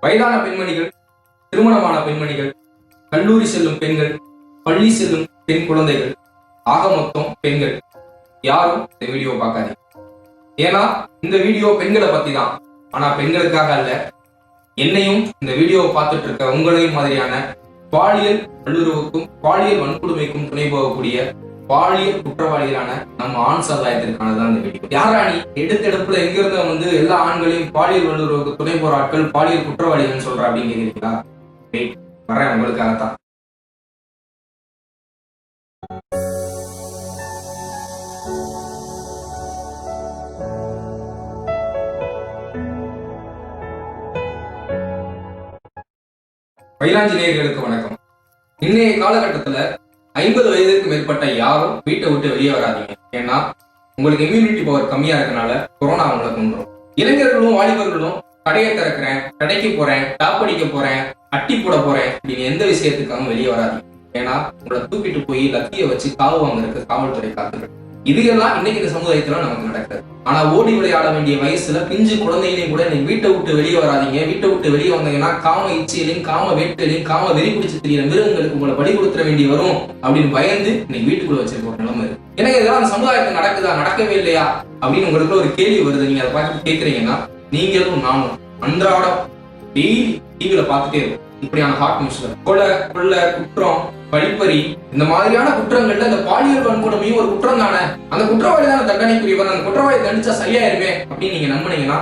வயதான பெண்மணிகள், திருமணமான பெண்மணிகள், கல்லூரி செல்லும் பெண்கள், பள்ளி செல்லும் பெண் குழந்தைகள், ஆக மொத்தம் பெண்கள் யாரும் இந்த வீடியோ பார்க்காதீங்க. ஏன்னா இந்த வீடியோ பெண்களை பத்தி தான். ஆனா பெண்களுக்காக அல்ல, என்னையும் இந்த வீடியோவை பார்த்துட்டு இருக்க உங்களையும் மாதிரியான பாலியல் வல்லுறவுக்கும் பாலியல் வன்கொடுமைக்கும் துணை போகக்கூடிய பாலியல் குற்றவாளிகளான நம்ம ஆண் சமுதாயத்திற்கானதான் இந்த வீடியோ. யாரா நீ எடுத்தெடுப்புல எங்கிருந்த எல்லா ஆண்களையும் பாலியல் வல்லுறவுக்கு துணை போற ஆட்கள் பாலியல் குற்றவாளிகள் சொல்ற அப்படின்னு கேட்கிறீங்களா? வரேன் உங்களுக்காகத்தான். வைராஞ்சினேயர்களுக்கு வணக்கம். இன்றைய காலகட்டத்துல 50 வயதுக்கு மேற்பட்ட யாரும் வீட்டை விட்டு வெளியே வராதீங்க. ஏன்னா உங்களுக்கு இம்யூனிட்டி பவர் கம்மியா இருக்கனால கொரோனா உங்களை கொண்டுரும். இளைஞர்களும் வாலிபர்களும் கடையை திறக்கிறேன், கடைக்கு போறேன், டாப் அடிக்க போறேன், அட்டி போட போறேன் அப்படின்னு எந்த விஷயத்துக்காகவும் வெளியே வராதீங்க. ஏன்னா உங்களை தூக்கிட்டு போய் லத்திய வச்சு காவு வாங்குறதுக்கு காவல்துறை காத்துக்கிட்டு. இதுகெல்லாம் இன்னைக்கு இந்த சமுதாயத்துல நமக்கு நடக்குது. ஆனா ஓடி விளையாட வேண்டிய வயசுல பிஞ்சு குழந்தைகளையும் கூட நீங்க வீட்டை விட்டு வெளியே வராதீங்க. வீட்டை விட்டு வெளியே வந்தீங்கன்னா காம இச்சையிலையும் காம வேட்டையிலையும் காம வெறி பிடிச்சு தெரியற மிருகங்களுக்கு உங்களை பலி கொடுத்துட வேண்டி வரும் அப்படின்னு பயந்து இன்னைக்கு வீட்டுக்குள்ள வச்சிருக்க ஒரு நிலைமை இருக்கு. எனக்கு இதெல்லாம் அந்த சமுதாயத்தில் நடக்குதா, நடக்கவே இல்லையா அப்படின்னு உங்களுக்கு ஒரு கேள்வி வருது. நீங்க அதை பார்த்து கேட்கறீங்கன்னா நீங்களும் நானும் அன்றாடம் டெய்லி டிவியில பார்த்துட்டே இருக்கும் இப்படியான ஹாட் நியூஸ்ல கொலை, குற்றம், வழிப்பறி, இந்த மாதிரியான குற்றங்கள்ல இந்த பாலியல் வன்கொடுமையும் ஒரு குற்றம் தானே, அந்த குற்றவாளி தானே தண்டனைக்குரியவர், அந்த குற்றவாளி தண்டிச்சா சரியாயிருமே அப்படின்னு நீங்க நம்பினீங்கன்னா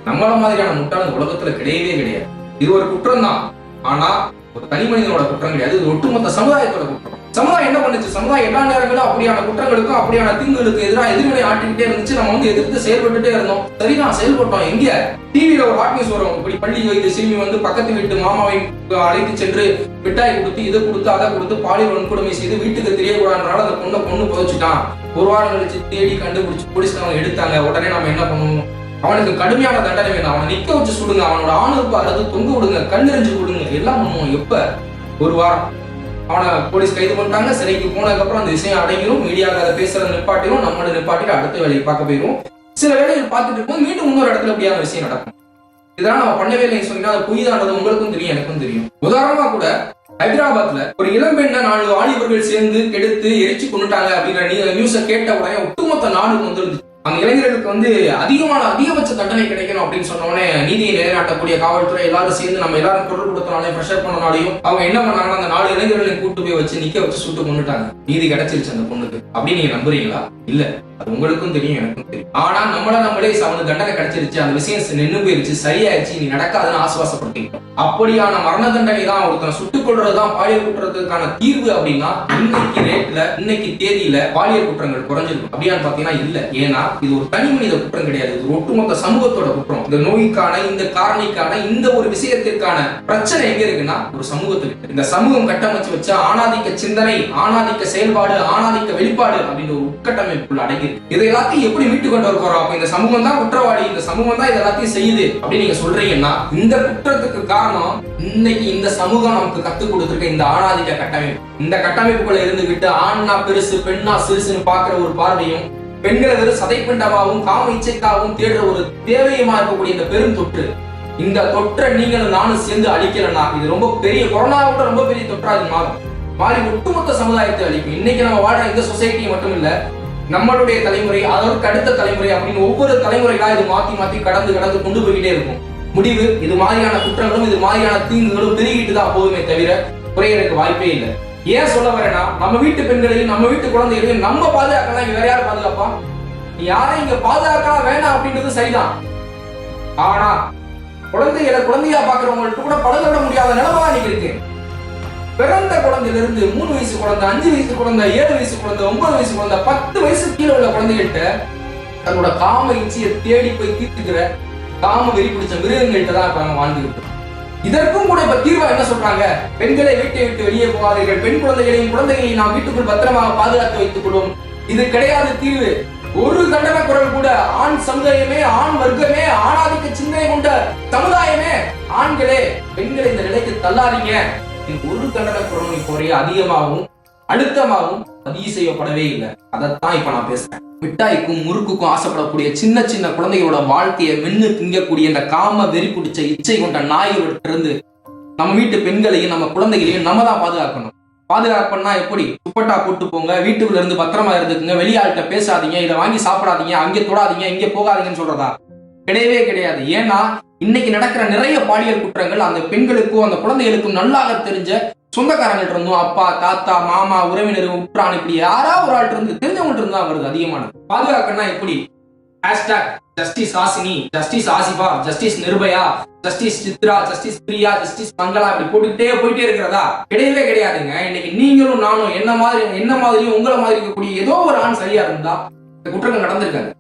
நம்மள மாதிரியான முட்டாள் இந்த உலகத்துல கிடையவே கிடையாது. இது ஒரு குற்றம் தான், ஆனா ஒரு தனி மனிதனோட குற்றம் கிடையாது. இது ஒட்டுமொத்த சமுதாயத்தோட குற்றம். சமுதாயம் என்ன பண்ணுச்சு? சமுதாயம் எல்லா நேரங்களும் அப்படியான குற்றங்களுக்கும் அப்படியான தீங்குகளுக்கு எதிராக எதிர்வினை ஆட்டிக்கிட்டே இருந்துச்சு. நம்ம எதிர்த்து செயல்பட்டுட்டே இருந்தோம். சரிதான், செயல்பட்டோம். எங்க டிவியில ஒரு ஹாட் நியூஸ் வரும், இப்படி பள்ளி வைத்து சிறுமி பக்கத்து வீட்டு மாமாவை அழைத்து சென்று மிட்டாய் கொடுத்து இதை கொடுத்து அதை கொடுத்து பாலியல் வன்கொடுமை செய்து வீட்டுக்கு தெரியக்கூடாதுனால அந்த பொண்ணு புதைச்சிட்டான். ஒரு வாரம் கழிச்சு தேடி கண்டுபிடிச்சு போலீஸ்காரங்க எடுத்தாங்க. உடனே நம்ம என்ன பண்ணுவோம்? அவனுக்கு கடுமையான தண்டனை வேணும், அவனை நிக்க வச்சு சுடுங்க, அவனோட ஆணுக்கு அறுத்து தொங்க விடுங்க, கண்ணெறிஞ்சு கொடுங்க, எல்லாம் பண்ணுவோம். எப்ப? ஒரு வாரம் அவனை போலீஸ் கைது பண்ணிட்டாங்க. சிறைக்கு போனதுக்கு அப்புறம் அந்த விஷயம் அடைஞ்சிடும். மீடியாவில் அதை பேசுறத நிப்பாட்டிடும், நம்மளோட நிப்பாட்டிட்டு அடுத்த வேலையை பார்க்க போயிடும். சில வேலைகள் பார்த்துட்டு இருக்கும், மீண்டும் இன்னொரு இடத்துல அப்படியான விஷயம் நடக்கும். இதெல்லாம் நம்ம பண்ணவே இல்லைன்னு சொன்னா அது பொய் தானது உங்களுக்கும் தெரியும், எனக்கும் தெரியும். உதாரணமா கூட ஹைதராபாத்ல ஒரு இளம்பெண்ணை 4 வாலிபர்கள் சேர்ந்து கெடுத்து எரிச்சு கொண்டுட்டாங்க அப்படிங்கிற நியூஸை கேட்ட உடனே ஒட்டுமொத்த நாடு வந்துருந்துச்சு. அந்த இளைஞர்களுக்கு அதிகபட்ச தண்டனை கிடைக்கணும் அப்படின்னு சொன்னோடனே நீதியை நிலைநாட்டக்கூடிய காவல்துறை எல்லாரும் சேர்ந்து நம்ம எல்லாரும் குரல் கொடுத்தனாலையும் ப்ரெஷர் பண்ணனாலையும் அவங்க என்ன பண்ணாங்கன்னா அந்த 4 இளைஞர்களையும் கூட்டு போய் வச்சு நிக்க வச்சு சுட்டு கொண்டுட்டாங்க. நீதி கிடைச்சிருச்சு அந்த பொண்ணுக்கு அப்படின்னு நீங்க நம்புறீங்களா? இல்ல, அது உங்களுக்கும் தெரியும், எனக்கும் தெரியும். ஆனா நம்மளே அவனுக்கு தண்டனை கிடைச்சிருச்சு, அந்த விஷயம் நின்று போயிருச்சு, சரியாயிருச்சு, நீ நடக்காதுன்னு ஆசுவாசப்படுத்திக்கிட்டோம். அப்படியான மரண தண்டனை தான் ஒருத்தனை சுட்டுக் கொள்றதுதான் பாலியல் குற்றத்துக்கான தீர்வு அப்படின்னா இன்னைக்கு தேதியில பாலியல் குற்றங்கள் குறைஞ்சிருக்கும் அப்படியான்னு பாத்தீங்கன்னா இல்ல. ஏன்னா இது ஒரு தனி மனித குற்றம் கிடையாது, இது ஒட்டுமொத்த சமூகத்தோட குற்றம். இந்த நோய்க்கான, இந்த காரணிக்கான, இந்த ஒரு விஷயத்திற்கான பிரச்சனை எங்க இருக்குன்னா ஒரு சமூகத்துக்கு. இந்த சமூகம் கட்டமைச்சு வச்ச ஆணாதிக்க சிந்தனை, ஆணாதிக்க செயல்பாடு, ஆணாதிக்க வெளிப்பாடு அப்படின்னு ஒரு உட்கட்டமைப்புக்குள்ள அடங்கி இதை எல்லாத்தையும் எப்படி மீட்டு கொண்டு வரப்போறோம்? அப்ப இந்த சமூகம் தான் குற்றவாளி, இந்த சமூகம் தான் இது எல்லாத்தையும் செய்யுது அப்படின்னு நீங்க சொல்றீங்கன்னா இந்த குற்றத்துக்கு காரணம் இன்னைக்கு இந்த சமூகம் நமக்கு கத்துக் கொடுத்திருக்க இந்த ஆணாதிக்க கட்டமைப்பு. இந்த கட்டமைப்புக்குள்ள இருந்துகிட்டு ஆண்னா பெருசு பெண்ணா சிறுசுன்னு பாக்குற ஒரு பார்வையும், பெண்களை வெறும் சதைப்பிண்டமாகவும் காம இச்சைக்காகவும் தேடுற ஒரு தேவையுமா இருக்கக்கூடிய இந்த பெரும் தொற்று, இந்த தொற்றை நீங்களும் நானும் சேர்ந்து அழிக்கலன்னா இது ரொம்ப பெரிய கொரோனாவோட ரொம்ப பெரிய தொற்றாது மாறி ஒட்டுமொத்த சமுதாயத்தை அழிக்கும். இன்னைக்கு நம்ம வாழ்ற இந்த சொசைட்டி மட்டும் இல்ல, நம்மளுடைய தலைமுறை, அதற்கு அடுத்த தலைமுறை அப்படின்னு ஒவ்வொரு தலைமுறைகளா இது மாத்தி கடந்து கொண்டு போய்கிட்டே இருக்கும். முடிவு இது மாதிரியான குற்றங்களும் இது மாதிரியான தீங்குகளும் பெருகிட்டு தான் போகுமே தவிர குறையறதுக்கு வாய்ப்பே இல்லை. ஏன் சொல்ல வரேன்னா நம்ம வீட்டு பெண்களையும் நம்ம வீட்டு குழந்தைகளையும் நம்ம பாதுகாக்கலாம், வேற யாரும் பாதுகாப்பா? யாரும் இங்க பாதுகாக்கலாம் வேணாம் அப்படின்றது சரிதான். ஆனா குழந்தையா பாக்குறவங்கள்ட்ட கூட பழக முடியாத நிலைமை இன்னைக்கு இருக்கு. பிறந்த குழந்தையில இருந்து 3 வயசு குழந்தை, 5 வயசு குழந்தை, 7 வயசு குழந்தை, 9 வயசு குழந்தை, 10 வயசு கீழே உள்ள குழந்தைகிட்ட தன்னோட காம இச்சையை தேடி போய் தீர்த்துக்கிற காம வெறி பிடிச்ச மிருகங்கள்கிட்ட தான் இப்ப வாழ்ந்துகிட்டு. இதற்கும் கூட இப்ப தீர்வா என்ன சொல்றாங்க? பெண்களை வீட்டை விட்டு வெளியே போகாதீர்கள், பெண் குழந்தைகளையும் நாம் வீட்டுக்குள் பத்திரமாக பாதுகாத்து வைத்துக் கொள்வோம். இது கிடையாது தீர்வு. ஒரு கண்டன குரல் கூட ஆண் சமுதாயமே, ஆண் வர்க்கமே, ஆணாதிக்க சிந்தனை கொண்ட சமுதாயமே, ஆண்களே பெண்களை இந்த நிலைக்கு தள்ளாதீங்க, ஒரு கண்டன குரல் குறைய அதிகமாகவும் அழுத்தமாகவும் பதிவு செய்யப்படவே இல்லை. அதைத்தான் இப்ப நான் பேசுறேன். மிட்டாய்க்கும் முறுக்குக்கும் ஆசைப்படக்கூடிய சின்ன சின்ன குழந்தைகளோட வாழ்க்கையை மென்னு திங்கக்கூடிய இந்த காம வெறி பிடிச்ச இச்சை கொண்ட நாய்களிட்ட இருந்து நம்ம வீட்டு பெண்களையும் நம்ம குழந்தைகளையும் நம்ம தான் பாதுகாக்கணும். பாதுகாப்புன்னா எப்படி? துப்பட்டா போட்டு போங்க, வீட்டுக்குள்ள இருந்து பத்திரமா இருந்துக்குங்க, வெளியாள்கிட்ட பேசாதீங்க, இதை வாங்கி சாப்பிடாதீங்க, அங்கே தொடாதீங்க, இங்கே போகாதீங்கன்னு சொல்றதா? கிடையவே கிடையாது. ஏன்னா இன்னைக்கு நடக்கிற நிறைய பாலியல் குற்றங்கள் அந்த பெண்களுக்கும் அந்த குழந்தைகளுக்கும் நல்லாக தெரிஞ்ச சொந்தக்காரங்கள்ட்ட இருந்தும், அப்பா, தாத்தா, மாமா, உறவினர், உற்றான், இப்படி யாராவது ஒரு ஆள்கிட்ட இருந்து தெரிஞ்சவங்கள்ட்ட இருந்து தான் வருது அதிகமானது. பாதுகாக்கணும்னா எப்படி? Hashtag justice Hasini, justice Asifa, justice Nirbhaya, justice Chitra, justice Priya, justice Mangala, இப்படி போயிட்டே இருக்கிறதா? கிடையவே கிடையாதுங்க. இன்னைக்கு நீங்களும் நானும் என்ன மாதிரியும் உங்களை மாதிரி இருக்கக்கூடிய ஏதோ ஒரு ஆண் சரியா இருந்தா இந்த குற்றங்கள் நடந்திருக்காங்க.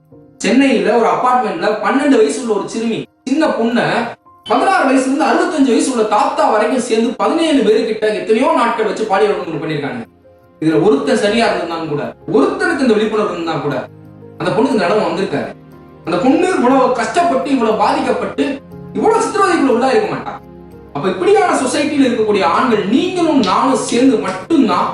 சென்னையில ஒரு அபார்ட்மெண்ட்ல 12 வயசு உள்ள ஒரு சிறுமி, சின்ன பொண்ணை 16 வயசுல இருந்து 65 வயசு உள்ள தாத்தா வரைக்கும் சேர்ந்து 17 பேருக்கிட்ட எத்தனையோ நாட்கள் வச்சு பாலியல் வன்கொடுமை பண்ணிருக்காங்க. இதுல ஒருத்தன் சரியா இருந்தாலும் கூட, ஒருத்தருக்கு இந்த விழிப்புணர்வு இருந்தா கூட அந்த பொண்ணுக்கு இந்த இடம் வந்திருக்காரு. அந்த பொண்ணு இவ்வளவு கஷ்டப்பட்டு, இவ்வளவு பாதிக்கப்பட்டு, இவ்வளவு சித்திரவதைக்குள்ள உள்ளா இருக்க மாட்டான். அப்ப இப்படியான சொசைட்டியில இருக்கக்கூடிய ஆண்கள் நீங்களும் நானும் சேர்ந்து மட்டும்தான்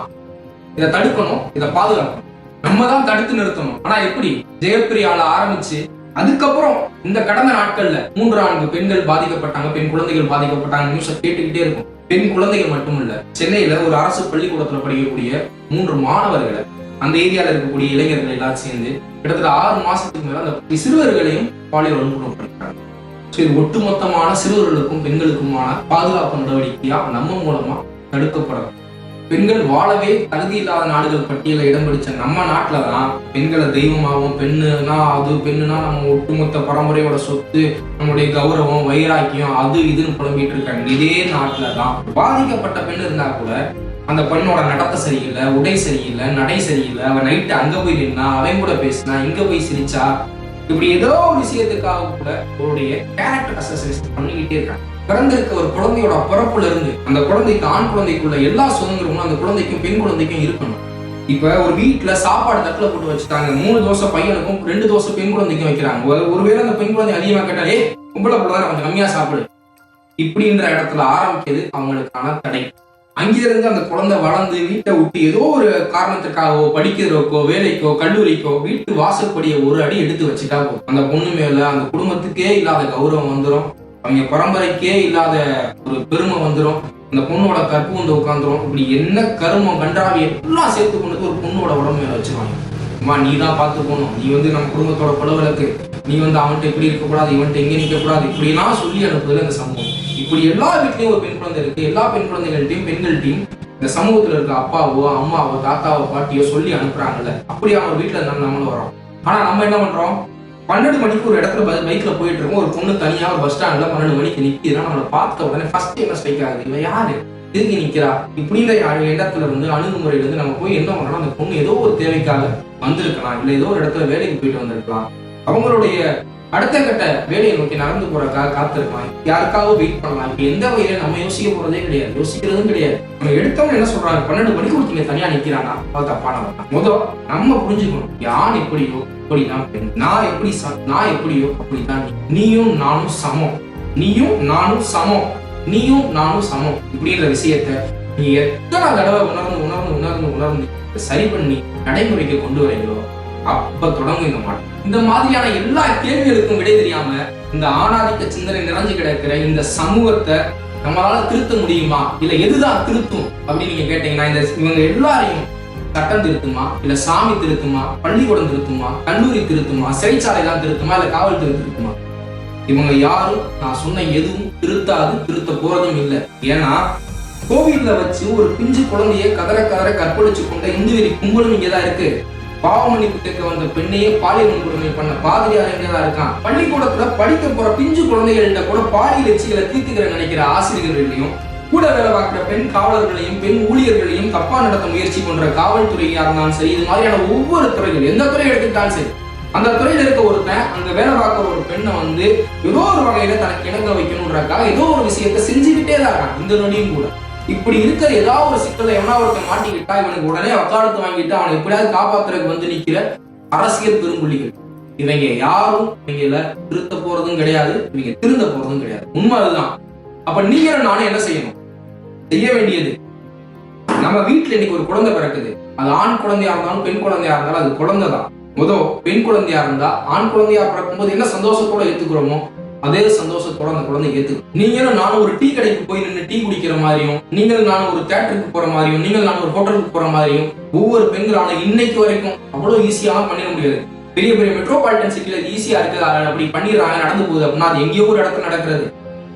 இதை தடுக்கணும், இதை பாதுகாக்கணும். நம்ம தான் தடுத்து நிறுத்தணும். ஆனா எப்படி? ஜெயப்பிரியால ஆரம்பிச்சு அதுக்கப்புறம் இந்த கடந்த நாட்கள்ல 3-4 பெண்கள் பாதிக்கப்பட்டாங்க, பெண் குழந்தைகள் பாதிக்கப்பட்டாங்க. நியூஸை கேட்டுக்கிட்டே இருக்கும். பெண் குழந்தைகள் மட்டுமல்ல, சென்னையில ஒரு அரசு பள்ளிக்கூடத்துல படிக்கக்கூடிய 3 மாணவர்களை, அந்த ஏரியால இருக்கக்கூடிய இளைஞர்கள் எல்லாம் சேர்ந்து கிட்டத்தட்ட 6 மாசத்துக்கு மேல அந்த சிறுவர்களையும் பாலியல் வன்கொடுமை பண்ணிருக்காங்க. இது ஒட்டுமொத்தமான சிறுவர்களுக்கும் பெண்களுக்குமான பாதுகாப்பு நடவடிக்கையா நம்ம மூலமா தடுக்கப்படலாம். பெண்கள் வாழவே தகுதி இல்லாத நாடுகள் பட்டியல இடம் பிடிச்ச நம்ம நாட்டுலதான் பெண்களை தெய்வமாகவும், பெண்ணுனா நம்ம ஒட்டுமொத்த பரம்பரையோட சொத்து, நம்முடைய கௌரவம், வைராக்கியம், அது இதுன்னு புலம்பிட்டு இருக்காங்க. இதே நாட்டுலதான் பாதிக்கப்பட்ட பெண் இருந்தா கூட அந்த பெண்ணோட நடத்த சரியில்லை, உடை சரியில்லை, நடை சரியில்லை, அவன் நைட்டு அங்க போய் நின்னா, அவன் கூட பேசினா, இங்க போய் சிரிச்சா, இப்படி ஏதோ ஒரு விஷயத்துக்காக கூட அவருடைய கேரக்டர் அசசினேஷன் பண்ணிக்கிட்டே இருக்காங்க. பிறந்திருக்க ஒரு குழந்தையோட பிறப்புல இருந்து அந்த குழந்தைக்கு, ஆண் குழந்தைக்குள்ள எல்லா சுதந்திரமும் அந்த குழந்தைக்கும் பெண் குழந்தைக்கும் இருக்கணும். இப்ப ஒரு வீட்டுல சாப்பாடு தட்டுல போட்டு வச்சுட்டாங்க, 3 தோசை பையனுக்கும் 2 தோசை பெண் குழந்தைக்கும் வைக்கிறாங்க. ஒருவேளை அந்த பெண் குழந்தை அதிகமா கேட்டாலே கும்பல போலதான் கொஞ்சம் கம்மியா சாப்பிடு இப்படின்ற இடத்துல ஆரம்பிக்கிறது அவங்களுக்கான தடை. அங்கிருந்து அந்த குழந்தை வளர்ந்து வீட்டை விட்டு ஏதோ ஒரு காரணத்துக்காகவோ, படிக்கிறதுக்கோ, வேலைக்கோ, கல்லூரிக்கோ வீட்டு வாசற்படியை ஒரு அடி எடுத்து வச்சுட்டா போதும், அந்த பொண்ணு மேல அந்த குடும்பத்துக்கே இல்லாத கௌரவம் வந்துடும், அவங்க பரம்பரைக்கே இல்லாத ஒரு பெருமை வந்துடும், அந்த பொண்ணோட கற்பு வந்து உட்காந்துரும். இப்படி என்ன கருமம் கன்றாவி எல்லாம் சேர்த்து கொண்டு ஒரு பொண்ணோட உடம்பு மேல வச்சுருவாங்க. அம்மா நீ தான் பார்த்து போகணும், நீ நம்ம குடும்பத்தோட குலவிளக்கு, நீ அவன்கிட்ட இப்படி இருக்கக்கூடாது, இவன்கிட்ட எங்க நிற்கக்கூடாது, இப்படிலாம் சொல்லி அனுப்புதல் இந்த சமூகம். இப்படி எல்லா வீட்லயும் ஒரு பெண் குழந்தை இருக்கு. எல்லா பெண் குழந்தைகள்ட்டையும் பெண்கள்ட்டையும் இந்த சமூகத்துல இருக்க அப்பாவோ, அம்மாவோ, தாத்தாவோ, பாட்டியோ சொல்லி அனுப்புறாங்கல்ல. அப்படியே அவங்க வீட்டுல இருந்தாலும் நம்மளும் வரோம். ஆனா நம்ம என்ன பண்றோம்? 12 மணிக்கு ஒரு இடத்துல பைக்ல போயிட்டு இருக்கோம், ஒரு பொண்ணு தனியா ஒரு பஸ் ஸ்டாண்ட்ல 12 மணிக்கு நிக்கிறா. நம்மளை பார்த்த உடனே ஃபர்ஸ்ட் என்ன ஸ்ட்ரைக் ஆகுது, இவன் யாரு, எதுக்கு நிக்கிறா, இப்படின்ற இடத்துல இருந்து அணுகுமுறையில இருந்து நம்ம போய் என்ன பண்றோம்? அந்த பொண்ணு ஏதோ ஒரு தேவைக்காக வந்திருக்கலாம், இல்ல ஏதோ ஒரு இடத்துல வேலைக்கு போயிட்டு வந்திருக்கலாம், அவங்களுடைய அடுத்த கட்ட வேலையை நோக்கி நடந்து போறதுக்காக காத்திருக்கலாம், யாருக்காக வெயிட் பண்ணலாம். இப்ப எந்த வகையில நம்ம யோசிக்க போறதே கிடையாது, யோசிக்கிறதும் கிடையாது. நம்ம எடுத்தவங்க என்ன சொல்றாங்க, 12 மணிக்கு ஒருத்தங்க தனியா நிக்கிறானா அது தப்பானவங்க. முதல் நம்ம புரிஞ்சுக்கணும், யான் எப்படியோ அப்படிதான் பெண், நான் எப்படியோ அப்படிதான் நீயும் நானும் சமம், நீயும் நானும் சமம், நீயும் நானும் சமம் இப்படின்ற விஷயத்த நீ எத்தனை தடவை உணர்ந்து சரி பண்ணி நடைமுறைக்கு கொண்டு வரீங்களோ அப்ப தொடங்கும் இந்த மாதிரியான எல்லா கேள்விகளுக்கும் விடை தெரியாம இந்த ஆணாதிக்க சிந்தனை நிறைஞ்சு கிடக்கிற இந்த சமூகத்தை நம்மளால திருத்த முடியுமா, இல்ல எதுதான் திருத்தும் அப்படின்னு நீங்க கேட்டீங்கன்னா, இவங்க எல்லாரையும் சட்டம் திருத்துமா, இல்ல சாமி திருத்துமா, பள்ளிக்கூடம் திருத்துமா, கல்லூரி திருத்துமா, சிறைச்சாலை தான் திருத்துமா, இல்ல காவல்துறை திருத்துமா? இவங்க யாரும் நான் சொன்ன எதுவும் திருத்த போறதும் இல்லை. ஏன்னா கோவில்ல வச்சு ஒரு பிஞ்சு குழந்தைய கதற கற்பழிச்சு கொண்ட இந்து வெறி கும்பலும் இங்கதான் இருக்கு. பாவமன்னிப்பு கேட்க வந்த பெண்ணையே பாலியல் வன்கொடுமை பண்ண பாதிரியார் இங்கதான் இருக்கான். பள்ளிக்கூடத்துல படிக்க போற பிஞ்சு குழந்தைகள்கிட்ட கூட பாலியல் எச்சிகளை தீர்த்துக்கிற நினைக்கிற ஆசிரியர்களையும், கூட வேலை பார்க்கிற பெண் காவலர்களையும், பெண் ஊழியர்களையும் தப்பா நடத்த முயற்சி பண்ற காவல்துறையா இருந்தாலும் சரி, இது மாதிரியான ஒவ்வொரு துறைகள், எந்த துறை எடுத்துக்கிட்டாலும் சரி, அந்த துறையில இருக்க ஒருத்தன் அங்க வேலை பார்க்கிற ஒரு பெண்ணை ஏதோ ஒரு வகையில தனக்கு இணங்க வைக்கணும்ன்றக்காக ஏதோ ஒரு விஷயத்த செஞ்சுக்கிட்டே தான் இருக்கான் இந்த நொடியும் கூட. இப்படி இருக்கிற ஏதாவது ஒரு சிக்கலை எவனா ஒருத்தன் மாட்டிக்கிட்டா இவனுக்கு உடனே வக்காலத்து வாங்கிட்டு அவனை எப்படியாவது காப்பாத்துறதுக்கு நிக்கிற அரசியல் பெரும்புள்ளிகள். இவங்க யாரும் இவங்கள திருத்த போறதும் கிடையாது, இவங்க திருந்த போறதும் கிடையாது. உண்மை அதுதான். அப்ப நீங்க நானும் என்ன செய்யணும்? செய்ய வேண்டியது நம்ம வீட்டுல இன்னைக்கு ஒரு குழந்தை பிறக்குது, அது ஆண் குழந்தையா இருந்தாலும் பெண் குழந்தையா இருந்தாலும் அது குழந்தை தான். பெண் குழந்தையா இருந்தா ஆண் குழந்தையா பிறக்கும் போது என்ன சந்தோஷத்தோட ஏத்துக்கிறோமோ அதே சந்தோஷத்தோட அந்த குழந்தை ஏத்துக்கும். நீங்களும் நானும் ஒரு டீ கடைக்கு போய் நின்று டீ குடிக்கிற மாதிரியும், நீங்கள் நானும் ஒரு தியேட்டருக்கு போற மாதிரியும், நீங்கள் நானும் ஒரு ஹோட்டலுக்கு போற மாதிரியும் ஒவ்வொரு பெண்களான இன்னைக்கு வரைக்கும் அவ்வளவு ஈஸியாக பண்ணிட முடியாது. பெரிய பெரிய மெட்ரோபாலிட்டன் சிட்டில ஈஸியா இருக்கு, அப்படி பண்ணிடுறாங்க, நடந்து போகுது அப்படின்னா அது எங்கேயோ ஒரு இடத்துல நடக்கிறது.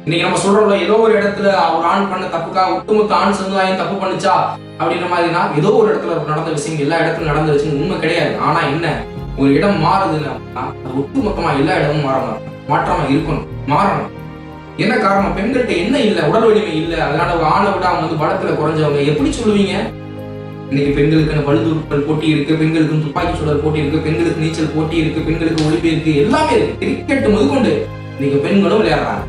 இன்னைக்கு நம்ம சொல்றோம்ல, ஏதோ ஒரு இடத்துல ஒரு ஆண் பண்ண தப்புக்காக ஒட்டுமொத்த ஆண் சமுதாயம் தப்பு பண்ணுச்சா அப்படின்ற மாதிரினா ஏதோ ஒரு இடத்துல நடந்த விஷயம் எல்லா இடத்துல நடந்துருச்சுன்னு உண்மை கிடையாது. ஆனா என்ன, ஒரு இடம் மாறுதுன்னு அப்படின்னா அது ஒட்டுமொத்தமா எல்லா இடமும் மாற்றமா இருக்கணும், மாறணும். என்ன காரணம், பெண்கள்கிட்ட என்ன இல்ல, உடல் வலிமை இல்ல, அதனால ஒரு ஆணை விட அவங்க வந்து பலத்துல குறைஞ்சவங்க எப்படி சொல்லுவீங்க? இன்னைக்கு பெண்களுக்கு வலுதூக்கல் போட்டி இருக்கு, பெண்களுக்கு துப்பாக்கி சுடல் போட்டி இருக்கு, பெண்களுக்கு நீச்சல் போட்டி இருக்கு, பெண்களுக்கு ஒலிம்பி இருக்கு, எல்லாமே இருக்கு. கிரிக்கெட் முதற்கொண்டு இன்னைக்கு பெண்களும் விளையாடுறாங்க.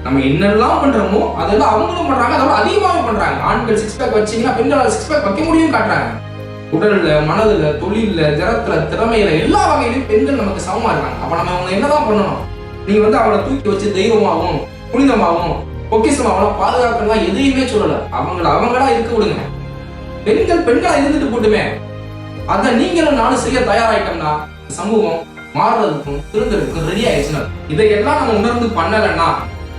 நம்ம என்னெல்லாம் பண்றோமோ அதெல்லாம் அவங்களும் பண்றாங்க, அதோட அதிகமாக பண்றாங்க. ஆண்கள் சிக்ஸ் பேக் வச்சீங்கன்னா பெண்களால் சிக்ஸ் பேக் வைக்க முடியும் காட்டுறாங்க. உடல்ல, மனதுல, தொழில்ல, திறத்துல, திறமையில எல்லா வகையிலும் பெண்கள் நமக்கு சமமா இருக்காங்க. அப்ப நம்ம அவங்க என்னதான் பண்ணணும்? நீங்க வந்து அவளை தூக்கி வச்சு தெய்வமாகவும் புனிதமாகவும் பொக்கிஷமாகவும் பாதுகாக்கலாம் எதையுமே சொல்லல. அவங்களா இருக்க விடுங்க. பெண்கள் பெண்களா இருந்துட்டு போட்டுமே. அத நீங்களும் நானும் செய்ய தயாராயிட்டோம்னா சமூகம் மாறுறதுக்கும் திருந்ததுக்கும் ரெடி ஆயிடுச்சுன்னா, இதையெல்லாம் நம்ம உணர்ந்து பண்ணலன்னா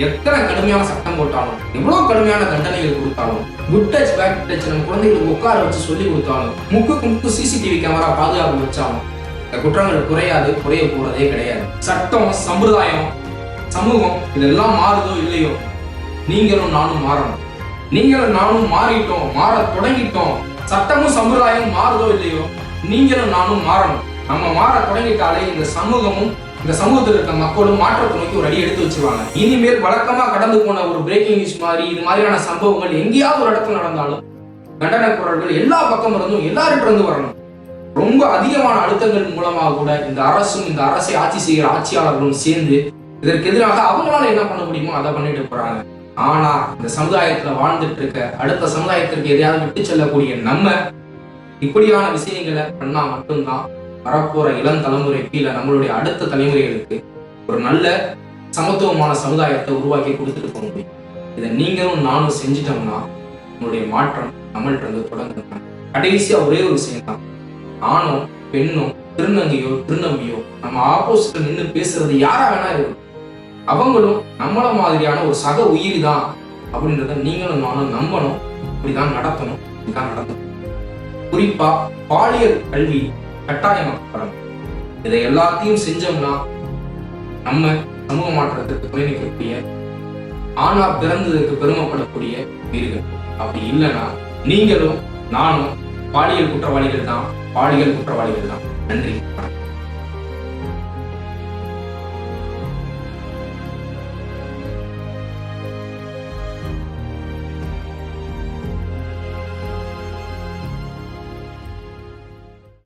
எத்தனை கடுமையான சட்டம் போட்டாலும், எவ்வளவு கடுமையான தண்டனைகள் கொடுத்தாலும், குட் டச் பேட் டச் நம்ம குழந்தைகளுக்கு உட்கார வச்சு சொல்லி கொடுத்தாலும், முக்கு சிசிடிவி கேமரா பாதுகாப்பு வச்சாலும் இந்த குற்றங்கள் குறையாது, குறைய போறதே கிடையாது. சட்டம், சம்பிரதாயம், சமூகம் இதெல்லாம் மாறுதோ இல்லையோ நீங்களும் நானும் மாறணும். நீங்களும் நானும் மாறிட்டோம், மாற தொடங்கிட்டோம். சட்டமும் சம்பிரதாயமும் மாறுதோ இல்லையோ நீங்களும் நானும் மாறணும். நம்ம மாற தொடங்கிட்டாலே இந்த சமூகமும் இந்த சமூகத்தில் இருக்க மக்களும் மாற்றத்தை நோக்கி ஒரு அடி எடுத்து வச்சிருவாங்க. இனிமேல் வழக்கமா கடந்து போன ஒரு பிரேக்கிங் நியூஸ் மாதிரி இது மாதிரியான சம்பவங்கள் எங்கேயாவது ஒரு இடத்துல நடந்தாலும் தண்டனை குரல்கள் எல்லா பக்கம் இருந்தும் எல்லார்கிட்ட இருந்து வரணும். ரொம்ப அதிகமான அழுத்தங்கள் மூலமாக கூட இந்த அரசும் இந்த அரசை ஆட்சி செய்கிற ஆட்சியாளர்களும் சேர்ந்து இதற்கு எதிராக அவங்களால என்ன பண்ண முடியுமோ அதை பண்ணிட்டு போறாங்க. ஆனா இந்த சமுதாயத்துல வாழ்ந்துட்டு இருக்க அடுத்த சமுதாயத்திற்கு எதையாவது விட்டு செல்லக்கூடிய நம்ம இப்படியான விஷயங்களை பண்ணா மட்டும்தான் வரப்போற இளம் தலைமுறை கீழே நம்மளுடைய அடுத்த தலைமுறைகளுக்கு ஒரு நல்ல சமத்துவமான சமுதாயத்தை உருவாக்கி கொடுத்துட்டு போக முடியும். இதை நீங்களும் நானும் செஞ்சிட்டோம்னா நம்மளுடைய மாற்றம் நம்மள்ட்ட இருந்து தொடங்குங்க. கடைசியா ஒரே ஒரு விஷயம் தான், ஆணோ பெண்ணோ திருநங்கையோ திருநம்பியோ நம்ம ஆப்போசிட்ல நின்று பேசுறது யாரா வேணா இருக்கும், அவங்களும் நம்மள மாதிரியான ஒரு சக உயிரி தான் அப்படின்றத நீங்களும் நானும் நம்பணும். இப்படிதான் நடத்தணும், இப்படிதான் நடத்தணும். குறிப்பா பாலியல் கல்வி கட்டாயமாக்கப்படணும். இதை எல்லாத்தையும் செஞ்சோம்னா நம்ம சமூக மாற்றத்திற்கு துணை நிற்கக்கூடிய, ஆணா பிறந்ததுக்கு பெருமைப்படக்கூடிய வீர்கள். அப்படி இல்லைன்னா நீங்களும் நானும் பாலியல் குற்றவாளிகள் தான், பாலியல் குற்றவாளிகள் தான். நன்றி.